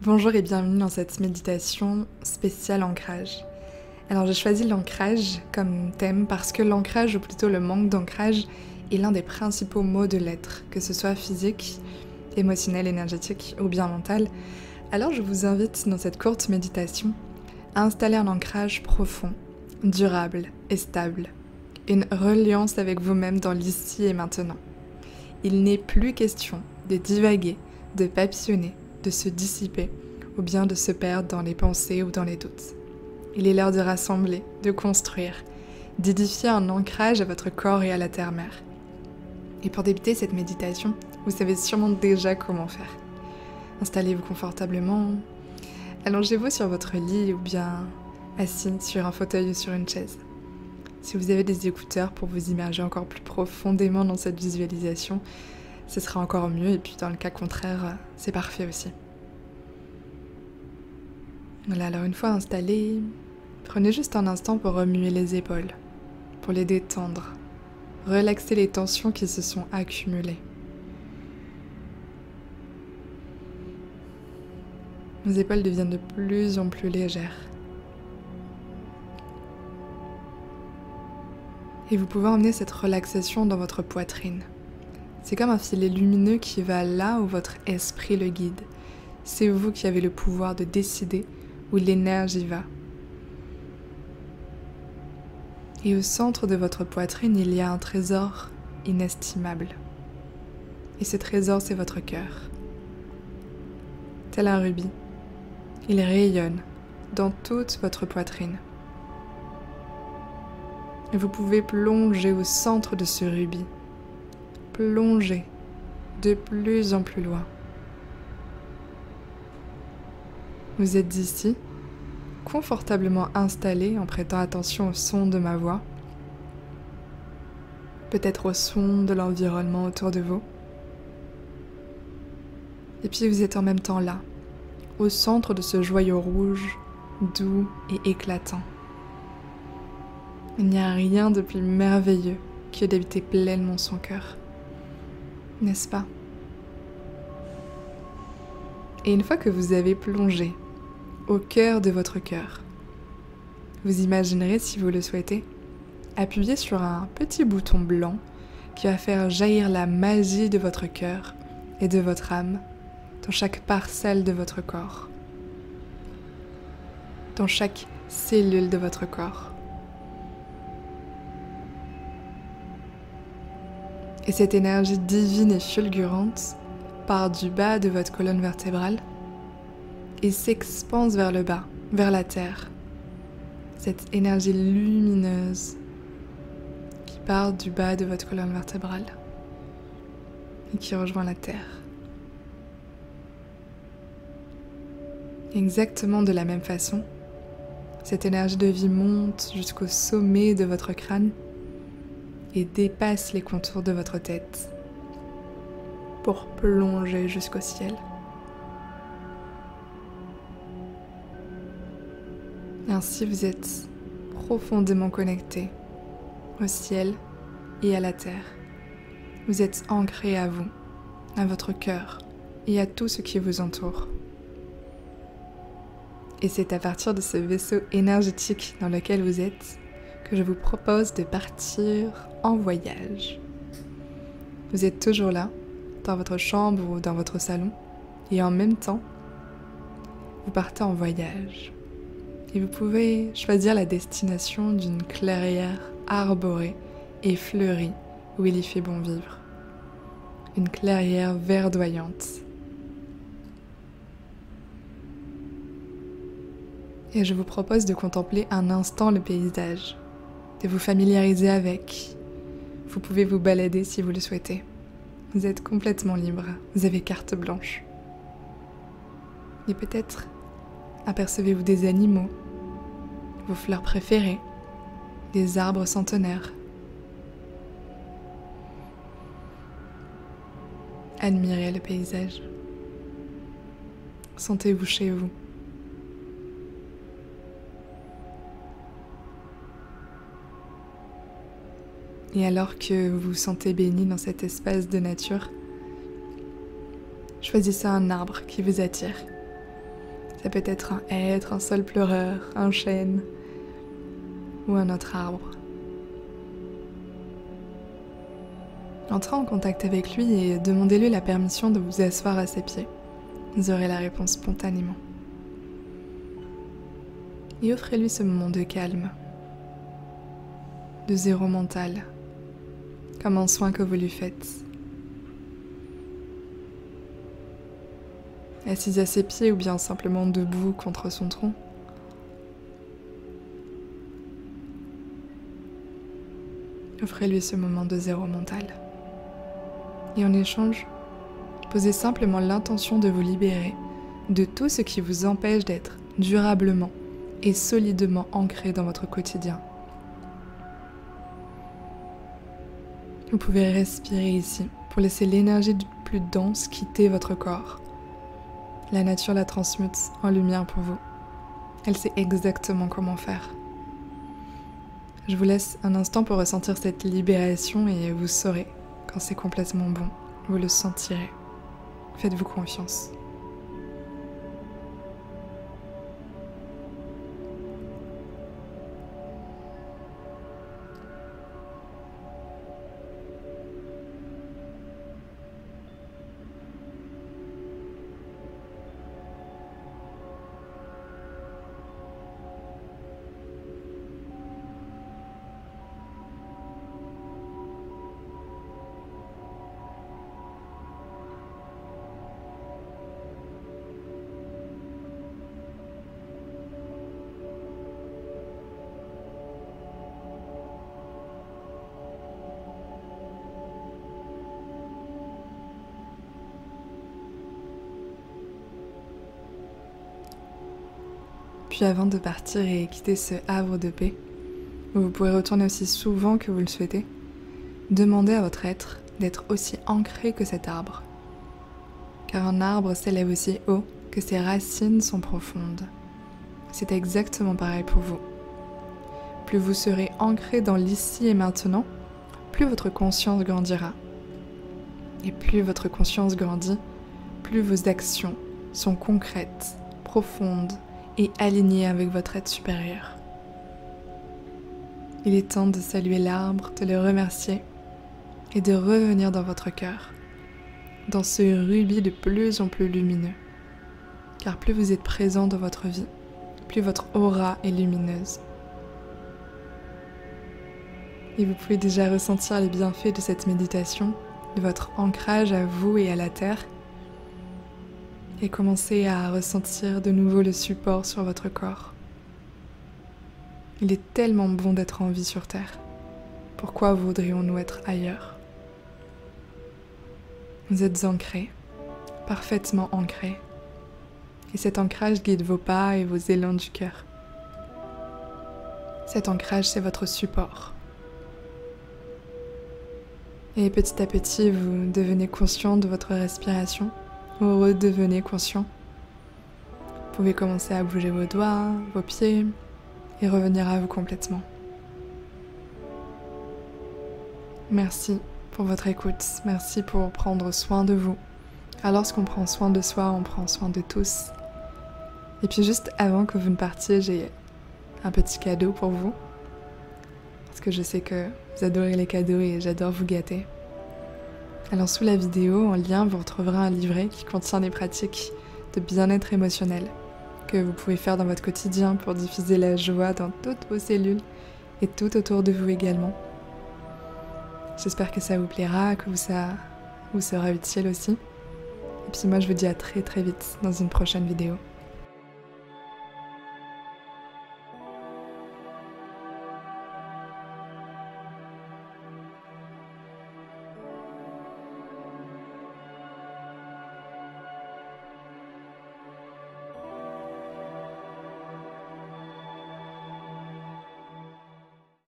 Bonjour et bienvenue dans cette méditation spéciale ancrage. Alors j'ai choisi l'ancrage comme thème parce que l'ancrage, ou plutôt le manque d'ancrage, est l'un des principaux maux de l'être, que ce soit physique, émotionnel, énergétique ou bien mental. Alors je vous invite dans cette courte méditation à installer un ancrage profond, durable et stable, une reliance avec vous-même dans l'ici et maintenant. Il n'est plus question de divaguer, de papillonner, de se dissiper ou bien de se perdre dans les pensées ou dans les doutes. Il est l'heure de rassembler, de construire, d'édifier un ancrage à votre corps et à la terre-mère. Et pour débuter cette méditation, vous savez sûrement déjà comment faire. Installez-vous confortablement, allongez-vous sur votre lit ou bien assis sur un fauteuil ou sur une chaise. Si vous avez des écouteurs pour vous immerger encore plus profondément dans cette visualisation, ce sera encore mieux, et puis dans le cas contraire, c'est parfait aussi. Voilà, alors une fois installé, prenez juste un instant pour remuer les épaules, pour les détendre, relaxer les tensions qui se sont accumulées. Vos épaules deviennent de plus en plus légères. Et vous pouvez emmener cette relaxation dans votre poitrine. C'est comme un filet lumineux qui va là où votre esprit le guide. C'est vous qui avez le pouvoir de décider où l'énergie va. Et au centre de votre poitrine, il y a un trésor inestimable. Et ce trésor, c'est votre cœur. Tel un rubis, il rayonne dans toute votre poitrine. Et vous pouvez plonger au centre de ce rubis. Plonger de plus en plus loin. Vous êtes ici, confortablement installé en prêtant attention au son de ma voix, peut-être au son de l'environnement autour de vous. Et puis vous êtes en même temps là, au centre de ce joyau rouge, doux et éclatant. Il n'y a rien de plus merveilleux que d'habiter pleinement son cœur. N'est-ce pas? Et une fois que vous avez plongé au cœur de votre cœur, vous imaginerez, si vous le souhaitez, appuyer sur un petit bouton blanc qui va faire jaillir la magie de votre cœur et de votre âme dans chaque parcelle de votre corps, dans chaque cellule de votre corps. Et cette énergie divine et fulgurante part du bas de votre colonne vertébrale et s'expanse vers le bas, vers la terre. Cette énergie lumineuse qui part du bas de votre colonne vertébrale et qui rejoint la terre. Exactement de la même façon, cette énergie de vie monte jusqu'au sommet de votre crâne et dépasse les contours de votre tête pour plonger jusqu'au ciel. Et ainsi vous êtes profondément connecté au ciel et à la terre. Vous êtes ancré à vous, à votre cœur et à tout ce qui vous entoure. Et c'est à partir de ce vaisseau énergétique dans lequel vous êtes que je vous propose de partir en voyage. Vous êtes toujours là, dans votre chambre ou dans votre salon, et en même temps, vous partez en voyage. Et vous pouvez choisir la destination d'une clairière arborée et fleurie où il y fait bon vivre. Une clairière verdoyante. Et je vous propose de contempler un instant le paysage, de vous familiariser avec. Vous pouvez vous balader si vous le souhaitez. Vous êtes complètement libre, vous avez carte blanche. Et peut-être apercevez-vous des animaux, vos fleurs préférées, des arbres centenaires. Admirez le paysage. Sentez-vous chez vous. Et alors que vous vous sentez béni dans cet espace de nature, choisissez un arbre qui vous attire. Ça peut être un hêtre, un sol pleureur, un chêne ou un autre arbre. Entrez en contact avec lui et demandez-lui la permission de vous asseoir à ses pieds. Vous aurez la réponse spontanément. Et offrez-lui ce moment de calme, de zéro mental, comme un soin que vous lui faites. Assis à ses pieds ou bien simplement debout contre son tronc. Offrez-lui ce moment de zéro mental. Et en échange, posez simplement l'intention de vous libérer de tout ce qui vous empêche d'être durablement et solidement ancré dans votre quotidien. Vous pouvez respirer ici pour laisser l'énergie plus dense quitter votre corps. La nature la transmute en lumière pour vous. Elle sait exactement comment faire. Je vous laisse un instant pour ressentir cette libération et vous saurez quand c'est complètement bon. Vous le sentirez. Faites-vous confiance. Puis avant de partir et quitter ce havre de paix, où vous pourrez retourner aussi souvent que vous le souhaitez, demandez à votre être d'être aussi ancré que cet arbre. Car un arbre s'élève aussi haut que ses racines sont profondes. C'est exactement pareil pour vous. Plus vous serez ancré dans l'ici et maintenant, plus votre conscience grandira. Et plus votre conscience grandit, plus vos actions sont concrètes, profondes, et aligné avec votre être supérieur. Il est temps de saluer l'arbre, de le remercier et de revenir dans votre cœur, dans ce rubis de plus en plus lumineux. Car plus vous êtes présent dans votre vie, plus votre aura est lumineuse. Et vous pouvez déjà ressentir les bienfaits de cette méditation, de votre ancrage à vous et à la terre, et commencez à ressentir de nouveau le support sur votre corps. Il est tellement bon d'être en vie sur Terre. Pourquoi voudrions-nous être ailleurs? Vous êtes ancrés, parfaitement ancrés. Et cet ancrage guide vos pas et vos élans du cœur. Cet ancrage, c'est votre support. Et petit à petit, vous devenez conscient de votre respiration. Vous redevenez conscient. Vous pouvez commencer à bouger vos doigts, vos pieds et revenir à vous complètement. Merci pour votre écoute. Merci pour prendre soin de vous. Alors lorsqu'on prend soin de soi, on prend soin de tous. Et puis juste avant que vous ne partiez, j'ai un petit cadeau pour vous. Parce que je sais que vous adorez les cadeaux et j'adore vous gâter. Alors sous la vidéo, en lien, vous retrouverez un livret qui contient des pratiques de bien-être émotionnel que vous pouvez faire dans votre quotidien pour diffuser la joie dans toutes vos cellules et tout autour de vous également. J'espère que ça vous plaira, que ça vous sera utile aussi. Et puis moi je vous dis à très très vite dans une prochaine vidéo.